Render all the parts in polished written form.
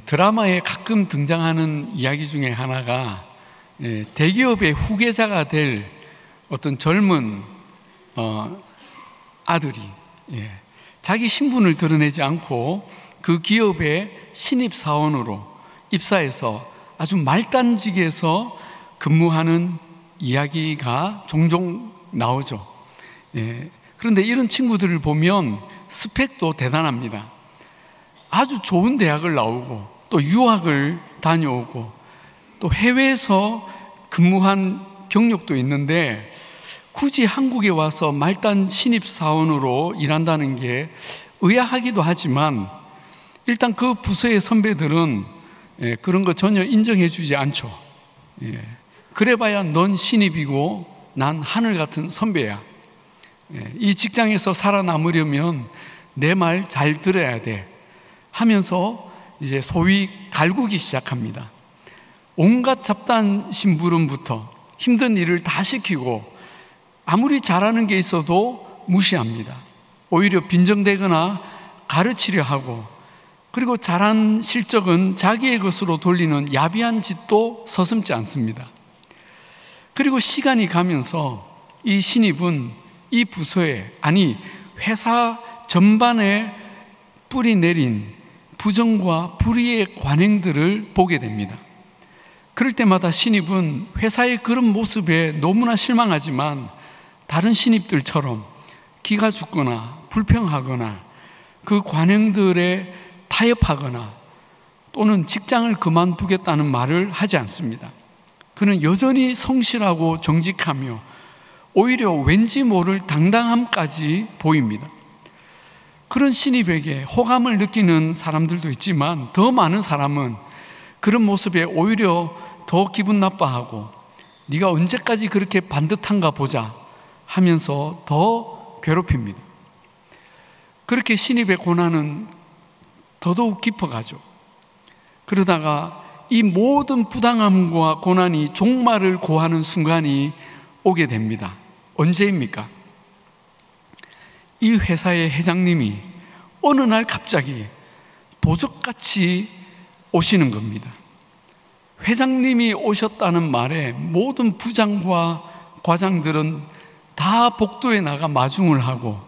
드라마에 가끔 등장하는 이야기 중에 하나가 대기업의 후계자가 될 어떤 젊은 아들이 자기 신분을 드러내지 않고 그 기업의 신입사원으로 입사해서 아주 말단직에서 근무하는 이야기가 종종 나오죠. 그런데 이런 친구들을 보면 스펙도 대단합니다. 아주 좋은 대학을 나오고 또 유학을 다녀오고 또 해외에서 근무한 경력도 있는데 굳이 한국에 와서 말단 신입사원으로 일한다는 게 의아하기도 하지만 일단 그 부서의 선배들은 그런 거 전혀 인정해 주지 않죠. 그래봐야 넌 신입이고 난 하늘 같은 선배야. 이 직장에서 살아남으려면 내 말 잘 들어야 돼 하면서 이제 소위 갈구기 시작합니다. 온갖 잡다한 심부름부터 힘든 일을 다 시키고 아무리 잘하는 게 있어도 무시합니다. 오히려 빈정대거나 가르치려 하고 그리고 잘한 실적은 자기의 것으로 돌리는 야비한 짓도 서슴지 않습니다. 그리고 시간이 가면서 이 신입은 이 부서에, 아니 회사 전반에 뿌리 내린 부정과 불의의 관행들을 보게 됩니다. 그럴 때마다 신입은 회사의 그런 모습에 너무나 실망하지만 다른 신입들처럼 기가 죽거나 불평하거나 그 관행들에 타협하거나 또는 직장을 그만두겠다는 말을 하지 않습니다. 그는 여전히 성실하고 정직하며 오히려 왠지 모를 당당함까지 보입니다. 그런 신입에게 호감을 느끼는 사람들도 있지만 더 많은 사람은 그런 모습에 오히려 더 기분 나빠하고 네가 언제까지 그렇게 반듯한가 보자 하면서 더 괴롭힙니다. 그렇게 신입의 고난은 더더욱 깊어가죠. 그러다가 이 모든 부당함과 고난이 종말을 고하는 순간이 오게 됩니다. 언제입니까? 이 회사의 회장님이 어느 날 갑자기 도적같이 오시는 겁니다. 회장님이 오셨다는 말에 모든 부장과 과장들은 다 복도에 나가 마중을 하고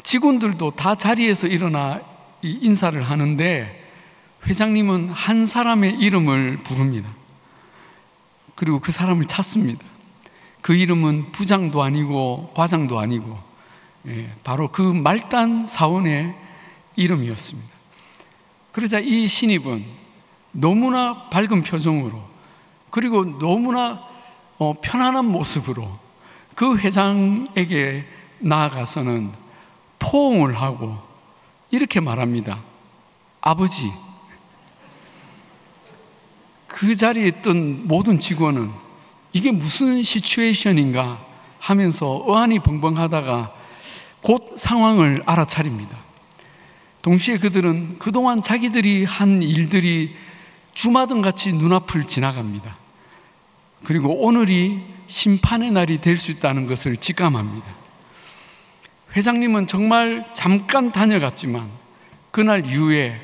직원들도 다 자리에서 일어나 인사를 하는데 회장님은 한 사람의 이름을 부릅니다. 그리고 그 사람을 찾습니다. 그 이름은 부장도 아니고 과장도 아니고 바로 그 말단 사원의 이름이었습니다. 그러자 이 신입은 너무나 밝은 표정으로 그리고 너무나 편안한 모습으로 그 회장에게 나아가서는 포옹을 하고 이렇게 말합니다. 아버지. 그 자리에 있던 모든 직원은 이게 무슨 시츄에이션인가 하면서 어안이 벙벙하다가 곧 상황을 알아차립니다. 동시에 그들은 그동안 자기들이 한 일들이 주마등같이 눈앞을 지나갑니다. 그리고 오늘이 심판의 날이 될 수 있다는 것을 직감합니다. 회장님은 정말 잠깐 다녀갔지만 그날 이후에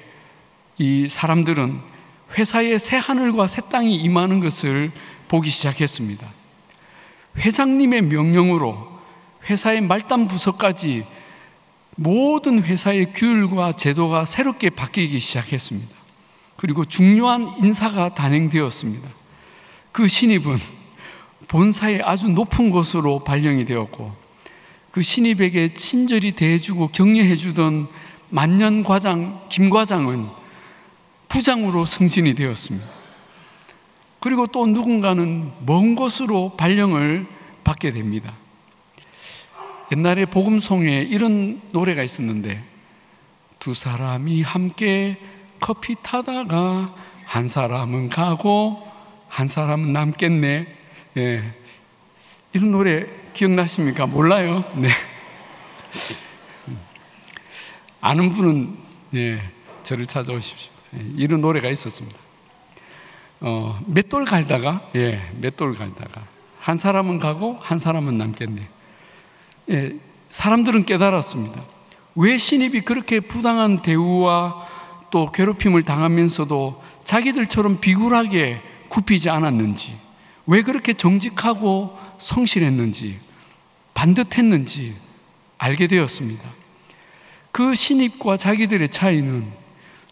이 사람들은 회사에 새 하늘과 새 땅이 임하는 것을 보기 시작했습니다. 회장님의 명령으로 회사의 말단 부서까지 모든 회사의 규율과 제도가 새롭게 바뀌기 시작했습니다. 그리고 중요한 인사가 단행되었습니다. 그 신입은 본사의 아주 높은 곳으로 발령이 되었고 그 신입에게 친절히 대해주고 격려해주던 만년 과장 김 과장은 부장으로 승진이 되었습니다. 그리고 또 누군가는 먼 곳으로 발령을 받게 됩니다. 옛날에 복음송에 이런 노래가 있었는데 두 사람이 함께 커피 타다가 한 사람은 가고 한 사람은 남겠네. 이런 노래 기억나십니까? 몰라요? 네. 아는 분은 저를 찾아오십시오. 이런 노래가 있었습니다. 맷돌 갈다가 한 사람은 가고 한 사람은 남겠네. 사람들은 깨달았습니다. 왜 신입이 그렇게 부당한 대우와 또 괴롭힘을 당하면서도 자기들처럼 비굴하게 굽히지 않았는지, 왜 그렇게 정직하고 성실했는지, 반듯했는지 알게 되었습니다. 그 신입과 자기들의 차이는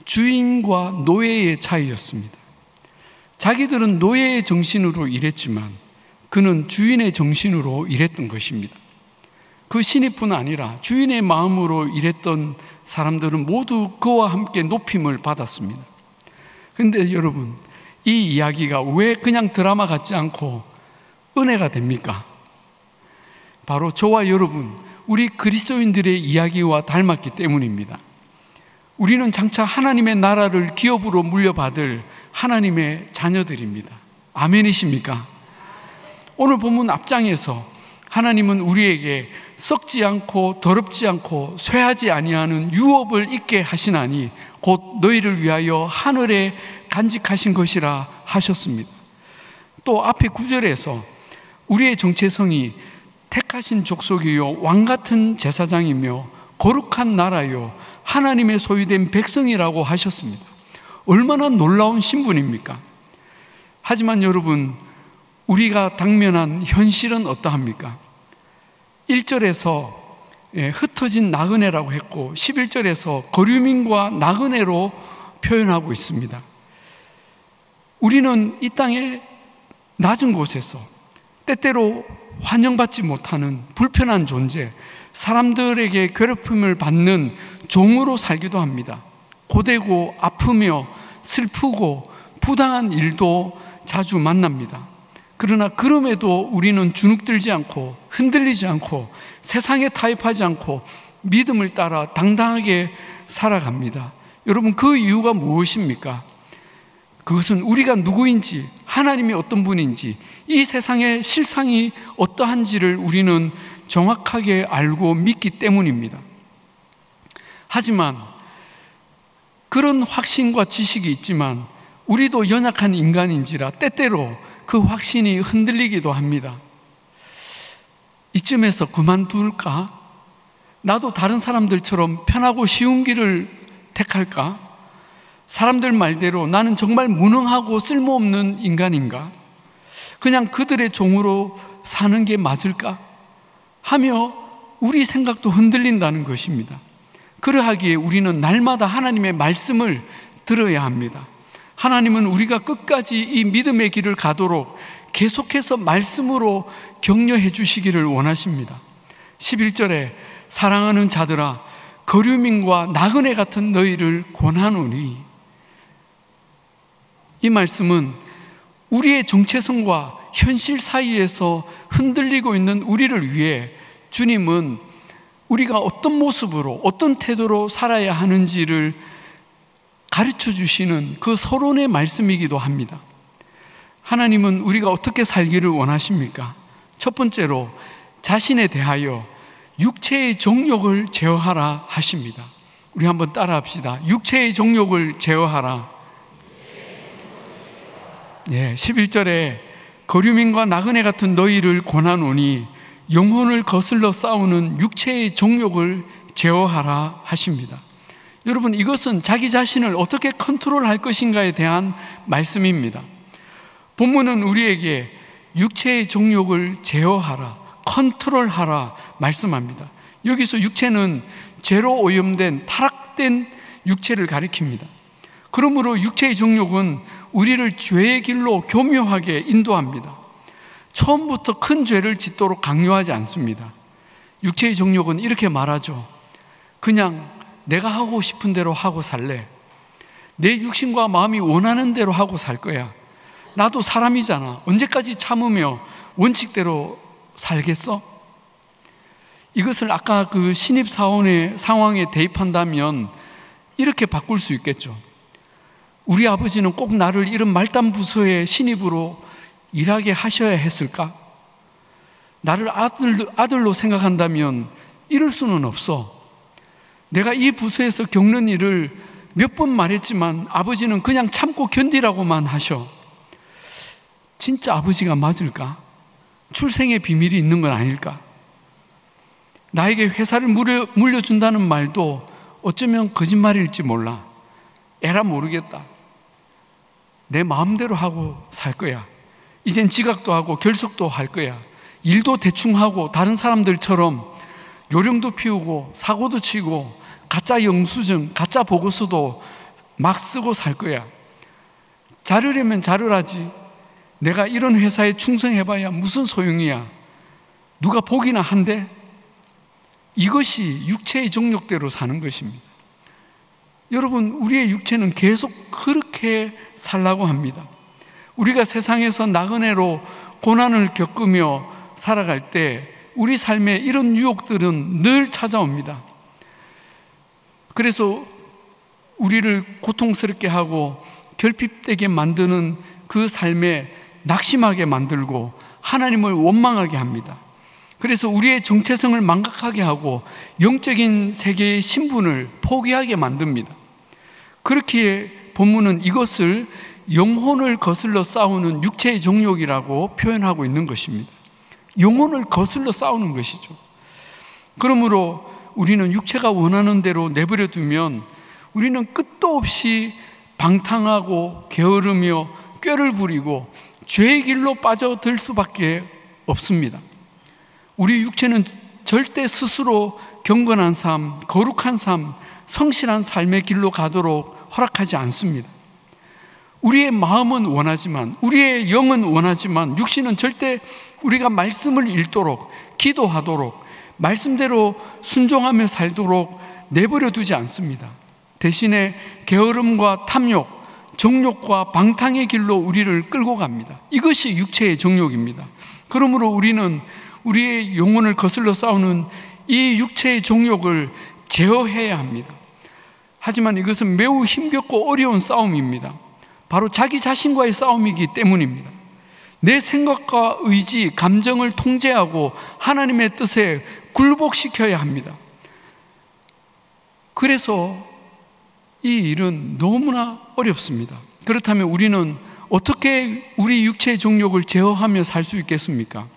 주인과 노예의 차이였습니다. 자기들은 노예의 정신으로 일했지만 그는 주인의 정신으로 일했던 것입니다. 그 신입뿐 아니라 주인의 마음으로 일했던 사람들은 모두 그와 함께 높임을 받았습니다. 그런데 여러분, 이 이야기가 왜 그냥 드라마 같지 않고 은혜가 됩니까? 바로 저와 여러분, 우리 그리스도인들의 이야기와 닮았기 때문입니다. 우리는 장차 하나님의 나라를 기업으로 물려받을 하나님의 자녀들입니다. 아멘이십니까? 오늘 본문 앞장에서 하나님은 우리에게 썩지 않고 더럽지 않고 쇠하지 아니하는 유업을 있게 하시나니 곧 너희를 위하여 하늘에 간직하신 것이라 하셨습니다. 또 앞에 9절에서 우리의 정체성이 택하신 족속이요 왕같은 제사장이며 거룩한 나라요 하나님의 소유된 백성이라고 하셨습니다. 얼마나 놀라운 신분입니까? 하지만 여러분, 우리가 당면한 현실은 어떠합니까? 1절에서 흩어진 나그네라고 했고 11절에서 거류민과 나그네로 표현하고 있습니다. 우리는 이 땅의 낮은 곳에서 때때로 환영받지 못하는 불편한 존재, 사람들에게 괴롭힘을 받는 종으로 살기도 합니다. 고되고 아프며 슬프고 부당한 일도 자주 만납니다. 그러나 그럼에도 우리는 주눅들지 않고 흔들리지 않고 세상에 타협하지 않고 믿음을 따라 당당하게 살아갑니다. 여러분, 그 이유가 무엇입니까? 그것은 우리가 누구인지, 하나님이 어떤 분인지, 이 세상의 실상이 어떠한지를 우리는 정확하게 알고 믿기 때문입니다. 하지만 그런 확신과 지식이 있지만 우리도 연약한 인간인지라 때때로 그 확신이 흔들리기도 합니다. 이쯤에서 그만둘까? 나도 다른 사람들처럼 편하고 쉬운 길을 택할까? 사람들 말대로 나는 정말 무능하고 쓸모없는 인간인가? 그냥 그들의 종으로 사는 게 맞을까? 하며 우리 생각도 흔들린다는 것입니다. 그러하기에 우리는 날마다 하나님의 말씀을 들어야 합니다. 하나님은 우리가 끝까지 이 믿음의 길을 가도록 계속해서 말씀으로 격려해 주시기를 원하십니다. 11절에 사랑하는 자들아 거류민과 나그네 같은 너희를 권하노니, 이 말씀은 우리의 정체성과 현실 사이에서 흔들리고 있는 우리를 위해 주님은 우리가 어떤 모습으로 어떤 태도로 살아야 하는지를 가르쳐 주시는 그 서론의 말씀이기도 합니다. 하나님은 우리가 어떻게 살기를 원하십니까? 첫 번째로 자신에 대하여 육체의 정욕을 제어하라 하십니다. 우리 한번 따라합시다. 육체의 정욕을 제어하라. 11절에 거류민과 나그네 같은 너희를 권하노니 영혼을 거슬러 싸우는 육체의 정욕을 제어하라 하십니다. 여러분, 이것은 자기 자신을 어떻게 컨트롤할 것인가에 대한 말씀입니다. 본문은 우리에게 육체의 정욕을 제어하라, 컨트롤하라 말씀합니다. 여기서 육체는 죄로 오염된 타락된 육체를 가리킵니다. 그러므로 육체의 정욕은 우리를 죄의 길로 교묘하게 인도합니다. 처음부터 큰 죄를 짓도록 강요하지 않습니다. 육체의 정욕은 이렇게 말하죠. 그냥 내가 하고 싶은 대로 하고 살래. 내 육신과 마음이 원하는 대로 하고 살 거야. 나도 사람이잖아. 언제까지 참으며 원칙대로 살겠어? 이것을 아까 그 신입사원의 상황에 대입한다면 이렇게 바꿀 수 있겠죠. 우리 아버지는 꼭 나를 이런 말단 부서의 신입으로 일하게 하셔야 했을까? 나를 아들로 생각한다면 이럴 수는 없어. 내가 이 부서에서 겪는 일을 몇 번 말했지만 아버지는 그냥 참고 견디라고만 하셔. 진짜 아버지가 맞을까? 출생의 비밀이 있는 건 아닐까? 나에게 회사를 물려준다는 말도 어쩌면 거짓말일지 몰라. 에라 모르겠다. 내 마음대로 하고 살 거야. 이젠 지각도 하고 결석도 할 거야. 일도 대충 하고 다른 사람들처럼 요령도 피우고 사고도 치고 가짜 영수증, 가짜 보고서도 막 쓰고 살 거야. 자르려면 자르라지. 내가 이런 회사에 충성해봐야 무슨 소용이야. 누가 보기나 한대? 이것이 육체의 정욕대로 사는 것입니다. 여러분, 우리의 육체는 계속 그렇게 살라고 합니다. 우리가 세상에서 나그네로 고난을 겪으며 살아갈 때 우리 삶에 이런 유혹들은 늘 찾아옵니다. 그래서 우리를 고통스럽게 하고 결핍되게 만드는 그 삶에 낙심하게 만들고 하나님을 원망하게 합니다. 그래서 우리의 정체성을 망각하게 하고 영적인 세계의 신분을 포기하게 만듭니다. 그렇기에 본문은 이것을 영혼을 거슬러 싸우는 육체의 정욕이라고 표현하고 있는 것입니다. 영혼을 거슬러 싸우는 것이죠. 그러므로 우리는 육체가 원하는 대로 내버려 두면 우리는 끝도 없이 방탕하고 게으르며 꾀를 부리고 죄의 길로 빠져들 수밖에 없습니다. 우리 육체는 절대 스스로 경건한 삶, 거룩한 삶, 성실한 삶의 길로 가도록 허락하지 않습니다. 우리의 마음은 원하지만, 우리의 영은 원하지만 육신은 절대 우리가 말씀을 읽도록, 기도하도록, 말씀대로 순종하며 살도록 내버려 두지 않습니다. 대신에 게으름과 탐욕, 정욕과 방탕의 길로 우리를 끌고 갑니다. 이것이 육체의 정욕입니다. 그러므로 우리는 우리의 영혼을 거슬러 싸우는 이 육체의 정욕을 제어해야 합니다. 하지만 이것은 매우 힘겹고 어려운 싸움입니다. 바로 자기 자신과의 싸움이기 때문입니다. 내 생각과 의지, 감정을 통제하고 하나님의 뜻에 굴복시켜야 합니다. 그래서 이 일은 너무나 어렵습니다. 그렇다면 우리는 어떻게 우리 육체의 정욕을 제어하며 살 수 있겠습니까?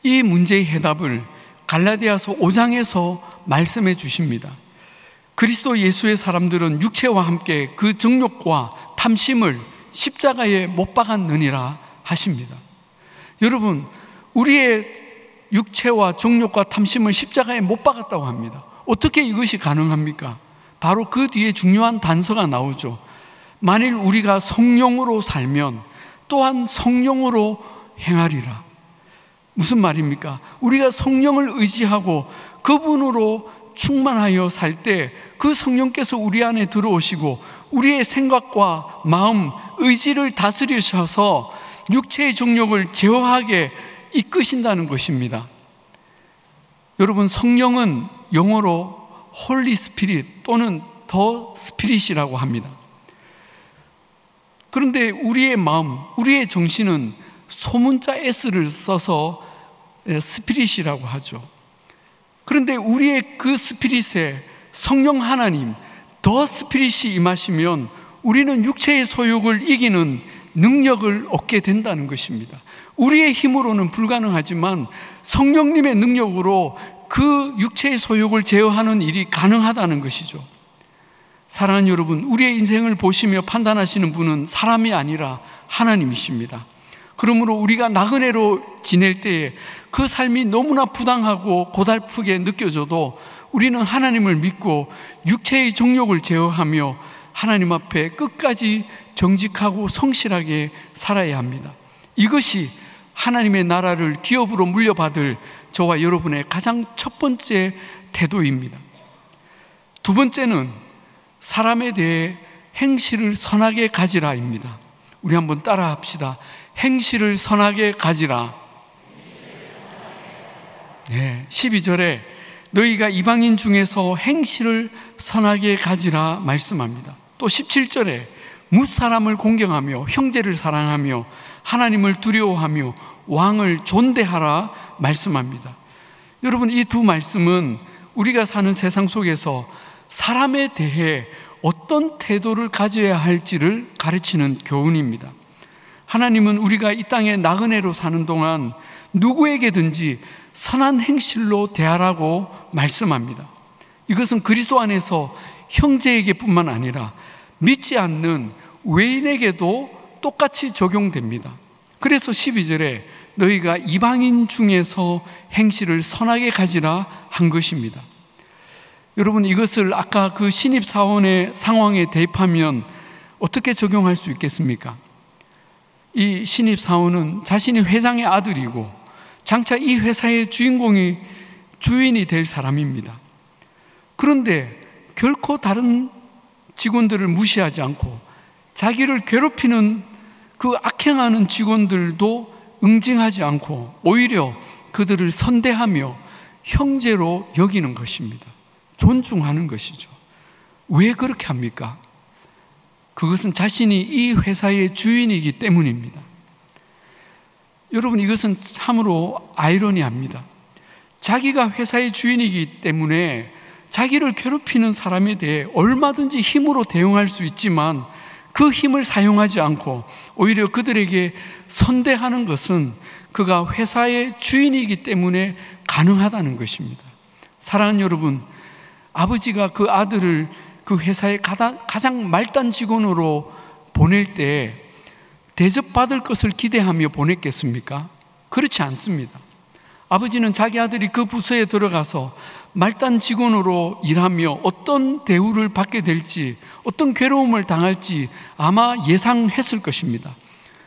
이 문제의 해답을 갈라디아서 5장에서 말씀해 주십니다. 그리스도 예수의 사람들은 육체와 함께 그 정욕과 탐심을 십자가에 못 박았느니라 하십니다. 여러분, 우리의 육체와 정욕과 탐심을 십자가에 못 박았다고 합니다. 어떻게 이것이 가능합니까? 바로 그 뒤에 중요한 단서가 나오죠. 만일 우리가 성령으로 살면 또한 성령으로 행하리라. 무슨 말입니까? 우리가 성령을 의지하고 그분으로 충만하여 살 때 그 성령께서 우리 안에 들어오시고 우리의 생각과 마음, 의지를 다스리셔서 육체의 정욕을 제어하게 이끄신다는 것입니다. 여러분, 성령은 영어로 홀리 스피릿 또는 더 스피릿이라고 합니다. 그런데 우리의 마음, 우리의 정신은 소문자 S를 써서 스피릿이라고 하죠. 그런데 우리의 그 스피릿에 성령 하나님, 더 스피릿이 임하시면 우리는 육체의 소욕을 이기는 능력을 얻게 된다는 것입니다. 우리의 힘으로는 불가능하지만 성령님의 능력으로 그 육체의 소욕을 제어하는 일이 가능하다는 것이죠. 사랑하는 여러분, 우리의 인생을 보시며 판단하시는 분은 사람이 아니라 하나님이십니다. 그러므로 우리가 나그네로 지낼 때에 그 삶이 너무나 부당하고 고달프게 느껴져도 우리는 하나님을 믿고 육체의 정욕을 제어하며 하나님 앞에 끝까지 정직하고 성실하게 살아야 합니다. 이것이 하나님의 나라를 기업으로 물려받을 저와 여러분의 가장 첫 번째 태도입니다. 두 번째는 사람에 대해 행실을 선하게 가지라입니다. 우리 한번 따라 합시다. 행실을 선하게 가지라. 네, 12절에 너희가 이방인 중에서 행실을 선하게 가지라 말씀합니다. 또 17절에 무사람을 공경하며 형제를 사랑하며 하나님을 두려워하며 왕을 존대하라 말씀합니다. 여러분, 이 두 말씀은 우리가 사는 세상 속에서 사람에 대해 어떤 태도를 가져야 할지를 가르치는 교훈입니다. 하나님은 우리가 이 땅에 나그네로 사는 동안 누구에게든지 선한 행실로 대하라고 말씀합니다. 이것은 그리스도 안에서 형제에게뿐만 아니라 믿지 않는 외인에게도 똑같이 적용됩니다. 그래서 12절에 너희가 이방인 중에서 행실을 선하게 가지라 한 것입니다. 여러분, 이것을 아까 그 신입사원의 상황에 대입하면 어떻게 적용할 수 있겠습니까? 이 신입사원은 자신이 회장의 아들이고 장차 이 회사의 주인이 될 사람입니다. 그런데 결코 다른 직원들을 무시하지 않고 자기를 괴롭히는 그 악행하는 직원들도 응징하지 않고 오히려 그들을 선대하며 형제로 여기는 것입니다. 존중하는 것이죠. 왜 그렇게 합니까? 그것은 자신이 이 회사의 주인이기 때문입니다. 여러분, 이것은 참으로 아이러니합니다. 자기가 회사의 주인이기 때문에 자기를 괴롭히는 사람에 대해 얼마든지 힘으로 대응할 수 있지만 그 힘을 사용하지 않고 오히려 그들에게 선대하는 것은 그가 회사의 주인이기 때문에 가능하다는 것입니다. 사랑하는 여러분, 아버지가 그 아들을 그 회사의 가장 말단 직원으로 보낼 때 대접받을 것을 기대하며 보냈겠습니까? 그렇지 않습니다. 아버지는 자기 아들이 그 부서에 들어가서 말단 직원으로 일하며 어떤 대우를 받게 될지, 어떤 괴로움을 당할지 아마 예상했을 것입니다.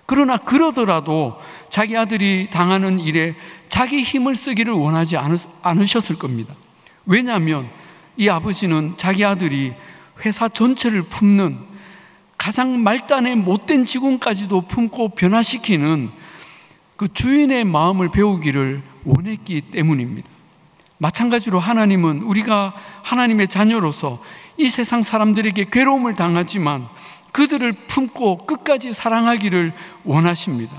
그러나 그러더라도 자기 아들이 당하는 일에 자기 힘을 쓰기를 원하지 않으셨을 겁니다. 왜냐하면 이 아버지는 자기 아들이 회사 전체를 품는 가장 말단의 못된 직원까지도 품고 변화시키는 그 주인의 마음을 배우기를 원했기 때문입니다. 마찬가지로 하나님은 우리가 하나님의 자녀로서 이 세상 사람들에게 괴로움을 당하지만 그들을 품고 끝까지 사랑하기를 원하십니다.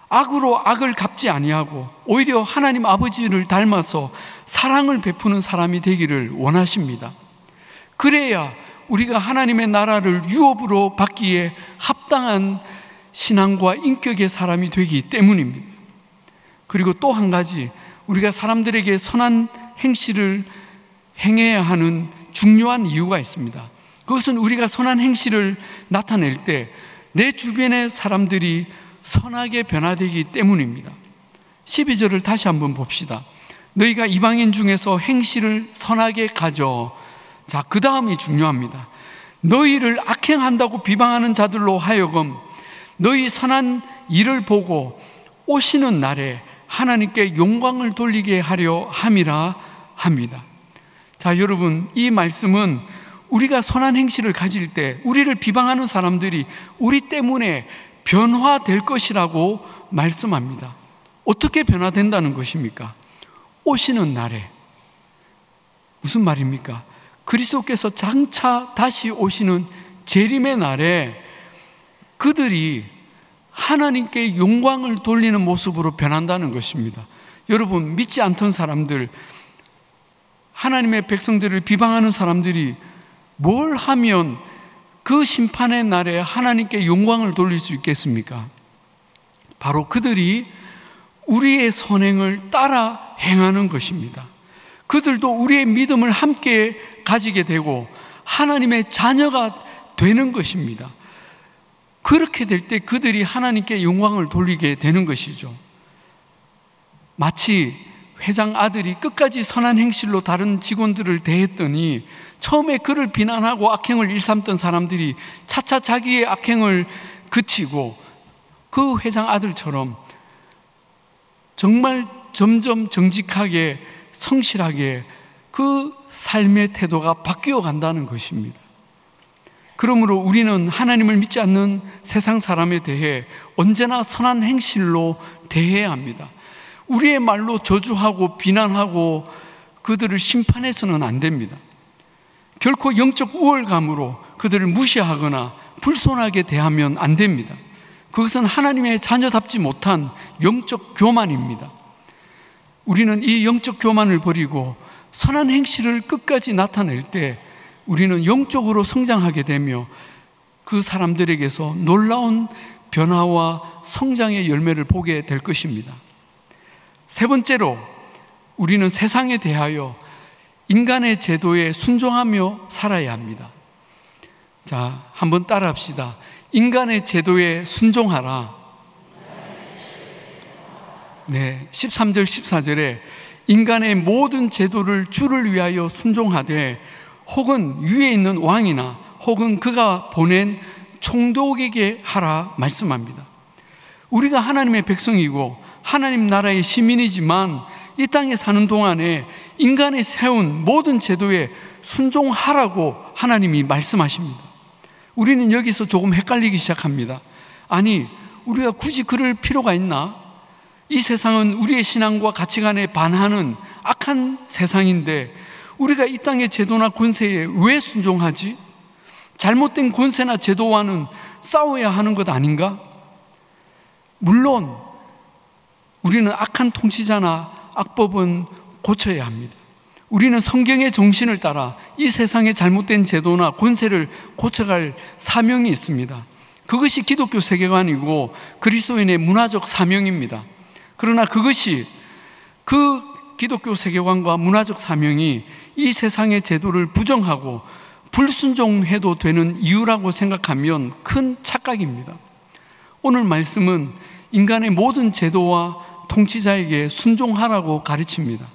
악으로 악을 갚지 아니하고 오히려 하나님 아버지를 닮아서 사랑을 베푸는 사람이 되기를 원하십니다. 그래야 우리가 하나님의 나라를 유업으로 받기에 합당한 신앙과 인격의 사람이 되기 때문입니다. 그리고 또 한 가지, 우리가 사람들에게 선한 행실을 행해야 하는 중요한 이유가 있습니다. 그것은 우리가 선한 행실을 나타낼 때 내 주변의 사람들이 선하게 변화되기 때문입니다. 12절을 다시 한번 봅시다. 너희가 이방인 중에서 행실을 선하게 가져. 자, 그 다음이 중요합니다. 너희를 악행한다고 비방하는 자들로 하여금 너희 선한 일을 보고 오시는 날에 하나님께 영광을 돌리게 하려 함이라 합니다. 자, 여러분, 이 말씀은 우리가 선한 행실을 가질 때 우리를 비방하는 사람들이 우리 때문에 변화될 것이라고 말씀합니다. 어떻게 변화된다는 것입니까? 오시는 날에. 무슨 말입니까? 그리스도께서 장차 다시 오시는 재림의 날에 그들이 하나님께 영광을 돌리는 모습으로 변한다는 것입니다. 여러분, 믿지 않던 사람들, 하나님의 백성들을 비방하는 사람들이 뭘 하면 그 심판의 날에 하나님께 영광을 돌릴 수 있겠습니까? 바로 그들이 우리의 선행을 따라 행하는 것입니다. 그들도 우리의 믿음을 함께 가지게 되고 하나님의 자녀가 되는 것입니다. 그렇게 될 때 그들이 하나님께 영광을 돌리게 되는 것이죠. 마치 회장 아들이 끝까지 선한 행실로 다른 직원들을 대했더니 처음에 그를 비난하고 악행을 일삼던 사람들이 차차 자기의 악행을 그치고 그 회장 아들처럼 정말 점점 정직하게 성실하게 그 삶의 태도가 바뀌어 간다는 것입니다. 그러므로 우리는 하나님을 믿지 않는 세상 사람에 대해 언제나 선한 행실로 대해야 합니다. 우리의 말로 저주하고 비난하고 그들을 심판해서는 안 됩니다. 결코 영적 우월감으로 그들을 무시하거나 불손하게 대하면 안 됩니다. 그것은 하나님의 자녀답지 못한 영적 교만입니다. 우리는 이 영적 교만을 버리고 선한 행실을 끝까지 나타낼 때 우리는 영적으로 성장하게 되며 그 사람들에게서 놀라운 변화와 성장의 열매를 보게 될 것입니다. 세 번째로, 우리는 세상에 대하여 인간의 제도에 순종하며 살아야 합니다. 자, 한번 따라 합시다. 인간의 제도에 순종하라. 네, 13절 14절에 인간의 모든 제도를 주를 위하여 순종하되 혹은 위에 있는 왕이나 혹은 그가 보낸 총독에게 하라 말씀합니다. 우리가 하나님의 백성이고 하나님 나라의 시민이지만 이 땅에 사는 동안에 인간이 세운 모든 제도에 순종하라고 하나님이 말씀하십니다. 우리는 여기서 조금 헷갈리기 시작합니다. 아니, 우리가 굳이 그럴 필요가 있나? 이 세상은 우리의 신앙과 가치관에 반하는 악한 세상인데 우리가 이 땅의 제도나 권세에 왜 순종하지? 잘못된 권세나 제도와는 싸워야 하는 것 아닌가? 물론 우리는 악한 통치자나 악법은 고쳐야 합니다. 우리는 성경의 정신을 따라 이 세상의 잘못된 제도나 권세를 고쳐갈 사명이 있습니다. 그것이 기독교 세계관이고 그리스도인의 문화적 사명입니다. 그러나 그것이 그 기독교 세계관과 문화적 사명이 이 세상의 제도를 부정하고 불순종해도 되는 이유라고 생각하면 큰 착각입니다. 오늘 말씀은 인간의 모든 제도와 통치자에게 순종하라고 가르칩니다.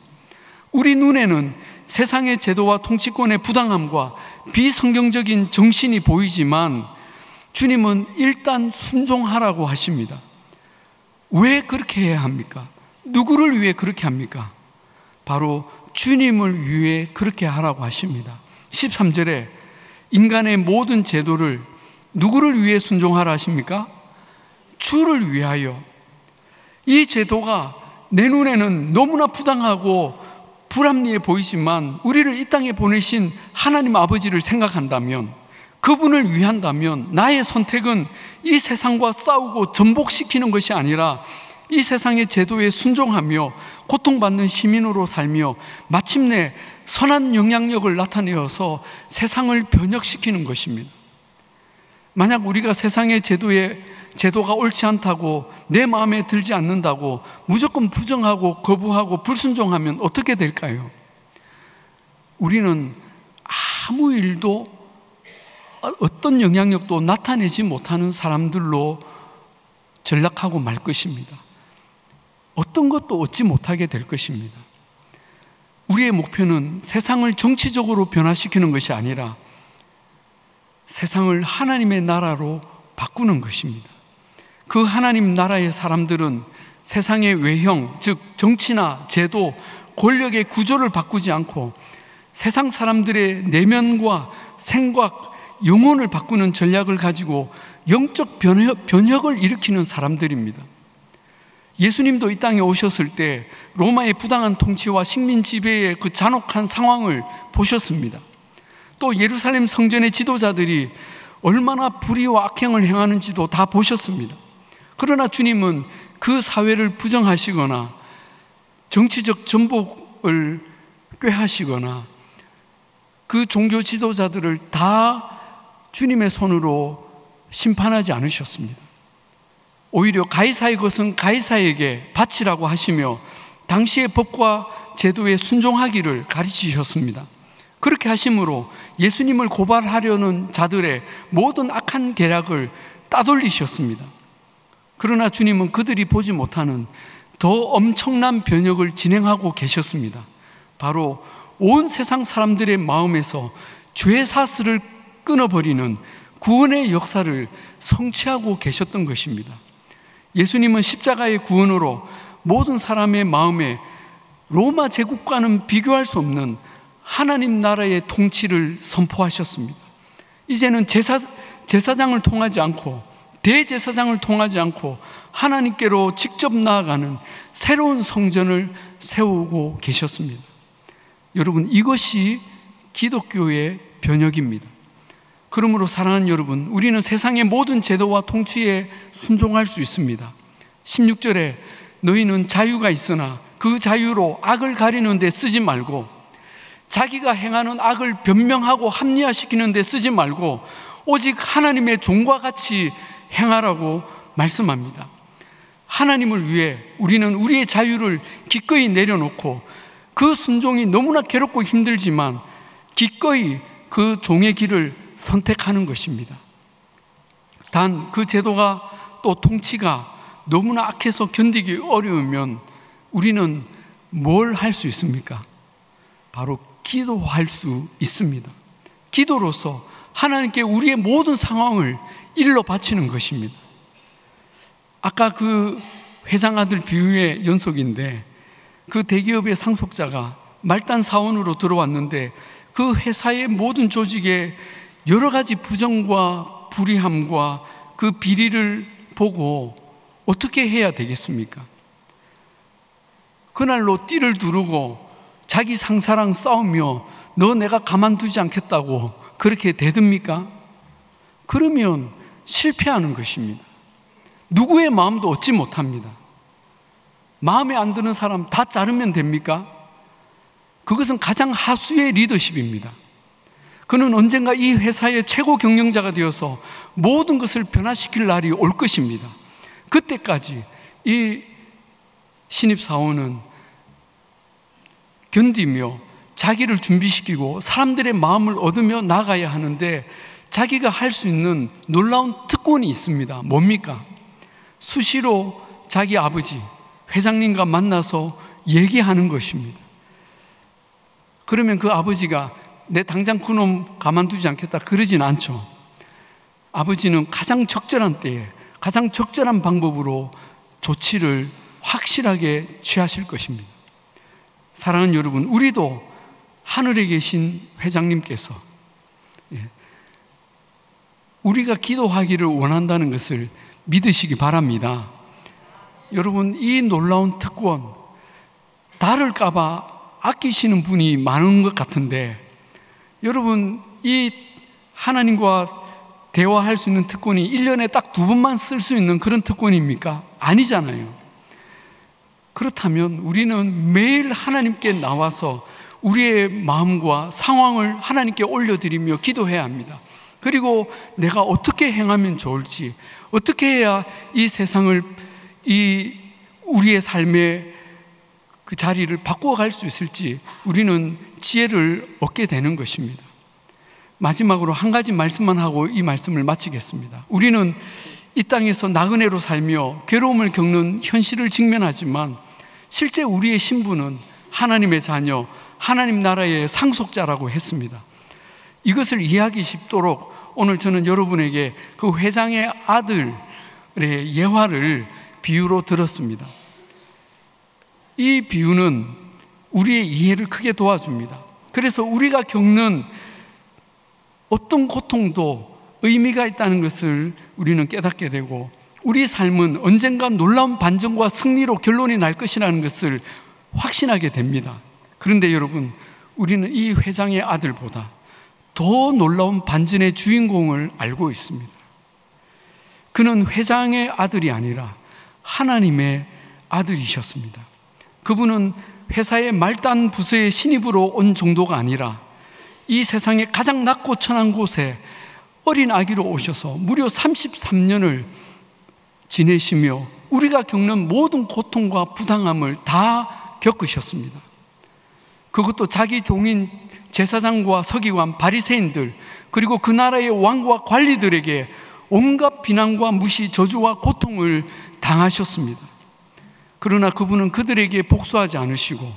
우리 눈에는 세상의 제도와 통치권의 부당함과 비성경적인 정신이 보이지만 주님은 일단 순종하라고 하십니다. 왜 그렇게 해야 합니까? 누구를 위해 그렇게 합니까? 바로 주님을 위해 그렇게 하라고 하십니다. 13절에 인간의 모든 제도를 누구를 위해 순종하라 하십니까? 주를 위하여. 이 제도가 내 눈에는 너무나 부당하고 불합리해 보이지만 우리를 이 땅에 보내신 하나님 아버지를 생각한다면, 그분을 위한다면 나의 선택은 이 세상과 싸우고 전복시키는 것이 아니라 이 세상의 제도에 순종하며 고통받는 시민으로 살며 마침내 선한 영향력을 나타내어서 세상을 변혁시키는 것입니다. 만약 우리가 세상의 제도가 옳지 않다고 내 마음에 들지 않는다고 무조건 부정하고 거부하고 불순종하면 어떻게 될까요? 우리는 아무 일도 어떤 영향력도 나타내지 못하는 사람들로 전락하고 말 것입니다. 어떤 것도 얻지 못하게 될 것입니다. 우리의 목표는 세상을 정치적으로 변화시키는 것이 아니라 세상을 하나님의 나라로 바꾸는 것입니다. 그 하나님 나라의 사람들은 세상의 외형, 즉 정치나 제도, 권력의 구조를 바꾸지 않고 세상 사람들의 내면과 생각, 영혼을 바꾸는 전략을 가지고 영적 변혁을 일으키는 사람들입니다. 예수님도 이 땅에 오셨을 때 로마의 부당한 통치와 식민 지배의 그 잔혹한 상황을 보셨습니다. 또 예루살렘 성전의 지도자들이 얼마나 불의와 악행을 행하는지도 다 보셨습니다. 그러나 주님은 그 사회를 부정하시거나 정치적 전복을 꾀하시거나 그 종교 지도자들을 다 주님의 손으로 심판하지 않으셨습니다. 오히려 가이사의 것은 가이사에게 바치라고 하시며 당시의 법과 제도에 순종하기를 가르치셨습니다. 그렇게 하심으로 예수님을 고발하려는 자들의 모든 악한 계략을 따돌리셨습니다. 그러나 주님은 그들이 보지 못하는 더 엄청난 변혁을 진행하고 계셨습니다. 바로 온 세상 사람들의 마음에서 죄 사슬을 끊어버리는 구원의 역사를 성취하고 계셨던 것입니다. 예수님은 십자가의 구원으로 모든 사람의 마음에 로마 제국과는 비교할 수 없는 하나님 나라의 통치를 선포하셨습니다. 이제는 제사장을 통하지 않고 대제사장을 통하지 않고 하나님께로 직접 나아가는 새로운 성전을 세우고 계셨습니다. 여러분, 이것이 기독교의 변혁입니다. 그러므로 사랑하는 여러분, 우리는 세상의 모든 제도와 통치에 순종할 수 있습니다. 16절에 너희는 자유가 있으나 그 자유로 악을 가리는 데 쓰지 말고, 자기가 행하는 악을 변명하고 합리화시키는 데 쓰지 말고 오직 하나님의 종과 같이 행하라고 말씀합니다. 하나님을 위해 우리는 우리의 자유를 기꺼이 내려놓고 그 순종이 너무나 괴롭고 힘들지만 기꺼이 그 종의 길을 선택하는 것입니다. 단 그 제도가 또 통치가 너무나 악해서 견디기 어려우면 우리는 뭘 할 수 있습니까? 바로 기도할 수 있습니다. 기도로서 하나님께 우리의 모든 상황을 일러 바치는 것입니다. 아까 그 회장 아들 비유의 연속인데, 그 대기업의 상속자가 말단 사원으로 들어왔는데 그 회사의 모든 조직에 여러 가지 부정과 불의함과 그 비리를 보고 어떻게 해야 되겠습니까? 그날로 띠를 두르고 자기 상사랑 싸우며 너 내가 가만두지 않겠다고 그렇게 대듭니까? 그러면 실패하는 것입니다. 누구의 마음도 얻지 못합니다. 마음에 안 드는 사람 다 자르면 됩니까? 그것은 가장 하수의 리더십입니다. 그는 언젠가 이 회사의 최고 경영자가 되어서 모든 것을 변화시킬 날이 올 것입니다. 그때까지 이 신입사원은 견디며 자기를 준비시키고 사람들의 마음을 얻으며 나가야 하는데, 자기가 할 수 있는 놀라운 특권이 있습니다. 뭡니까? 수시로 자기 아버지 회장님과 만나서 얘기하는 것입니다. 그러면 그 아버지가 내 당장 그놈 가만두지 않겠다 그러진 않죠. 아버지는 가장 적절한 때에 가장 적절한 방법으로 조치를 확실하게 취하실 것입니다. 사랑하는 여러분, 우리도 하늘에 계신 회장님께서 우리가 기도하기를 원한다는 것을 믿으시기 바랍니다. 여러분, 이 놀라운 특권, 다를까봐 아끼시는 분이 많은 것 같은데, 여러분, 이 하나님과 대화할 수 있는 특권이 1년에 딱 2번만 쓸 수 있는 그런 특권입니까? 아니잖아요. 그렇다면 우리는 매일 하나님께 나와서 우리의 마음과 상황을 하나님께 올려드리며 기도해야 합니다. 그리고 내가 어떻게 행하면 좋을지, 어떻게 해야 이 세상을, 우리의 삶의 그 자리를 바꾸어갈 수 있을지 우리는 지혜를 얻게 되는 것입니다. 마지막으로 한 가지 말씀만 하고 이 말씀을 마치겠습니다. 우리는 이 땅에서 나그네로 살며 괴로움을 겪는 현실을 직면하지만 실제 우리의 신분은 하나님의 자녀, 하나님 나라의 상속자라고 했습니다. 이것을 이해하기 쉽도록 오늘 저는 여러분에게 그 회장의 아들의 예화를 비유로 들었습니다. 이 비유는 우리의 이해를 크게 도와줍니다. 그래서 우리가 겪는 어떤 고통도 의미가 있다는 것을 우리는 깨닫게 되고, 우리 삶은 언젠가 놀라운 반전과 승리로 결론이 날 것이라는 것을 확신하게 됩니다. 그런데 여러분, 우리는 이 회장의 아들보다 더 놀라운 반전의 주인공을 알고 있습니다. 그는 회장의 아들이 아니라 하나님의 아들이셨습니다. 그분은 회사의 말단 부서의 신입으로 온 정도가 아니라 이 세상의 가장 낮고 천한 곳에 어린 아기로 오셔서 무려 33년을 지내시며 우리가 겪는 모든 고통과 부당함을 다 겪으셨습니다. 그것도 자기 종인 제사장과 서기관, 바리새인들, 그리고 그 나라의 왕과 관리들에게 온갖 비난과 무시, 저주와 고통을 당하셨습니다. 그러나 그분은 그들에게 복수하지 않으시고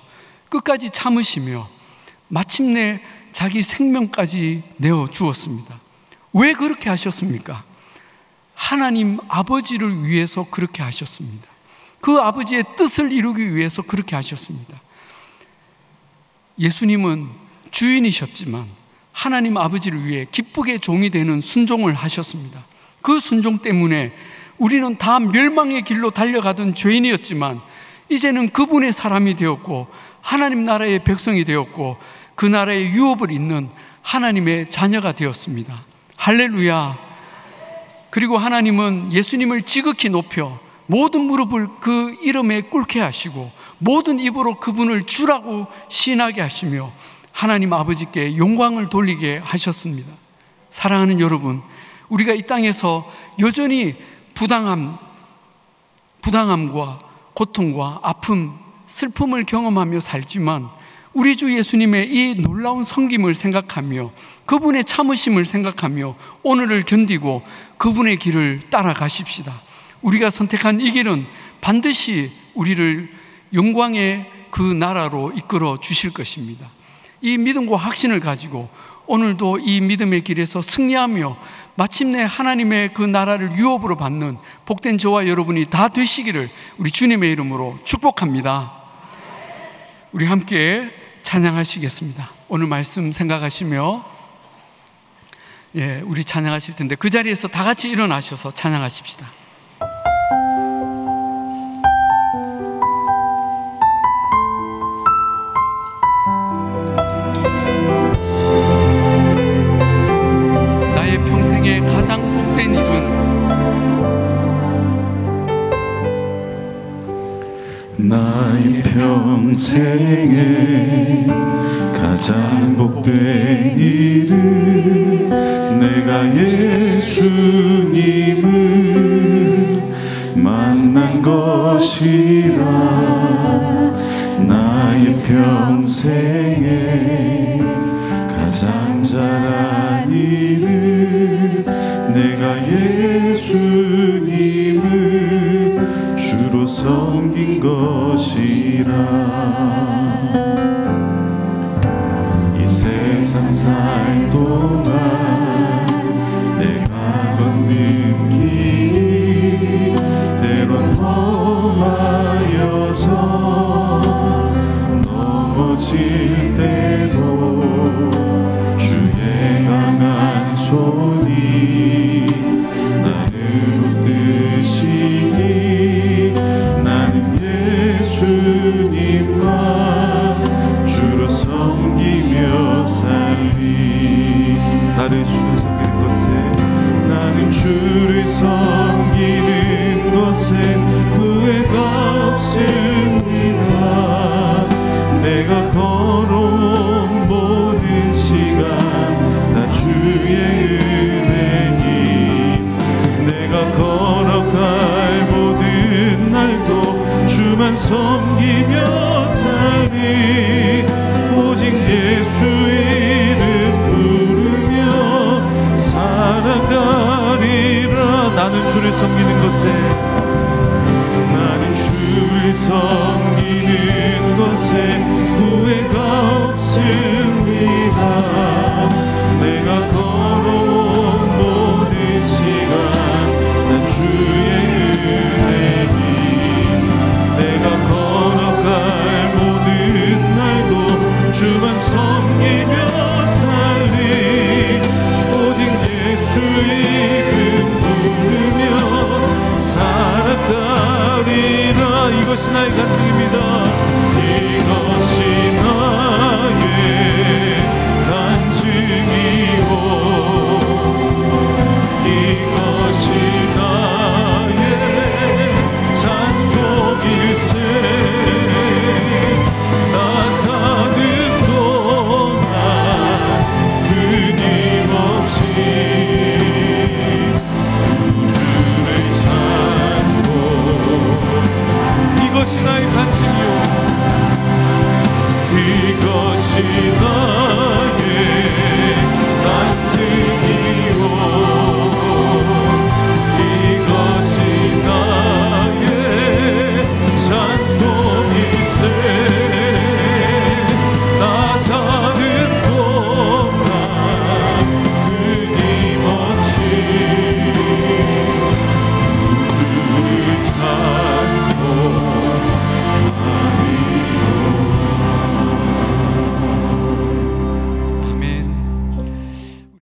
끝까지 참으시며 마침내 자기 생명까지 내어주었습니다. 왜 그렇게 하셨습니까? 하나님 아버지를 위해서 그렇게 하셨습니다. 그 아버지의 뜻을 이루기 위해서 그렇게 하셨습니다. 예수님은 주인이셨지만 하나님 아버지를 위해 기쁘게 종이 되는 순종을 하셨습니다. 그 순종 때문에 우리는 다 멸망의 길로 달려가던 죄인이었지만 이제는 그분의 사람이 되었고 하나님 나라의 백성이 되었고 그 나라의 유업을 잇는 하나님의 자녀가 되었습니다. 할렐루야. 그리고 하나님은 예수님을 지극히 높여 모든 무릎을 그 이름에 꿇게 하시고 모든 입으로 그분을 주라고 시인하게 하시며 하나님 아버지께 영광을 돌리게 하셨습니다. 사랑하는 여러분, 우리가 이 땅에서 여전히 부당함과 고통과 아픔, 슬픔을 경험하며 살지만 우리 주 예수님의 이 놀라운 섬김을 생각하며 그분의 참으심을 생각하며 오늘을 견디고 그분의 길을 따라가십시다. 우리가 선택한 이 길은 반드시 우리를 영광의 그 나라로 이끌어 주실 것입니다. 이 믿음과 확신을 가지고 오늘도 이 믿음의 길에서 승리하며 마침내 하나님의 그 나라를 유업으로 받는 복된 저와 여러분이 다 되시기를 우리 주님의 이름으로 축복합니다. 우리 함께 찬양하시겠습니다. 오늘 말씀 생각하시며 우리 찬양하실 텐데 그 자리에서 다 같이 일어나셔서 찬양하십시다. 나의 평생의 가장 복된 일은 나의 평생에 가장 복된 일은 내가 예수님을 만난 것이라. 나의 평생에 가장 잘한 일은 내가 예수님을 주로 섬긴 것이라. 이 세상 살 동안 내가 걷는 길이 때론 험하여서 넘어질 때도 주의 강한 손이 나를 붙드시니 나는 예수님만 주로 섬기며 살리. 나를 주를 섬기는 것에 나는 주를 섬기는 것에 후회가 없습니다. 내가 걸어온 모든 시간 다 주의 은혜니 내가 걸어갈 모든 날도 주만 섬기며 살리. 오직 예수의 이름 부르며 살아가리라. 나는 주를 섬기는 것에 나는 주를 섬기는 것에 후회가 없습니다. 내가 걸어온 모든 시간 다 주의 은혜니 내가 걸어갈 모든 날도 주만 섬기며 살리. 오직 예수의 이름 부르며 살아가리라. 이것이 나의 간증입니다. 이것이 나의 간증입니다.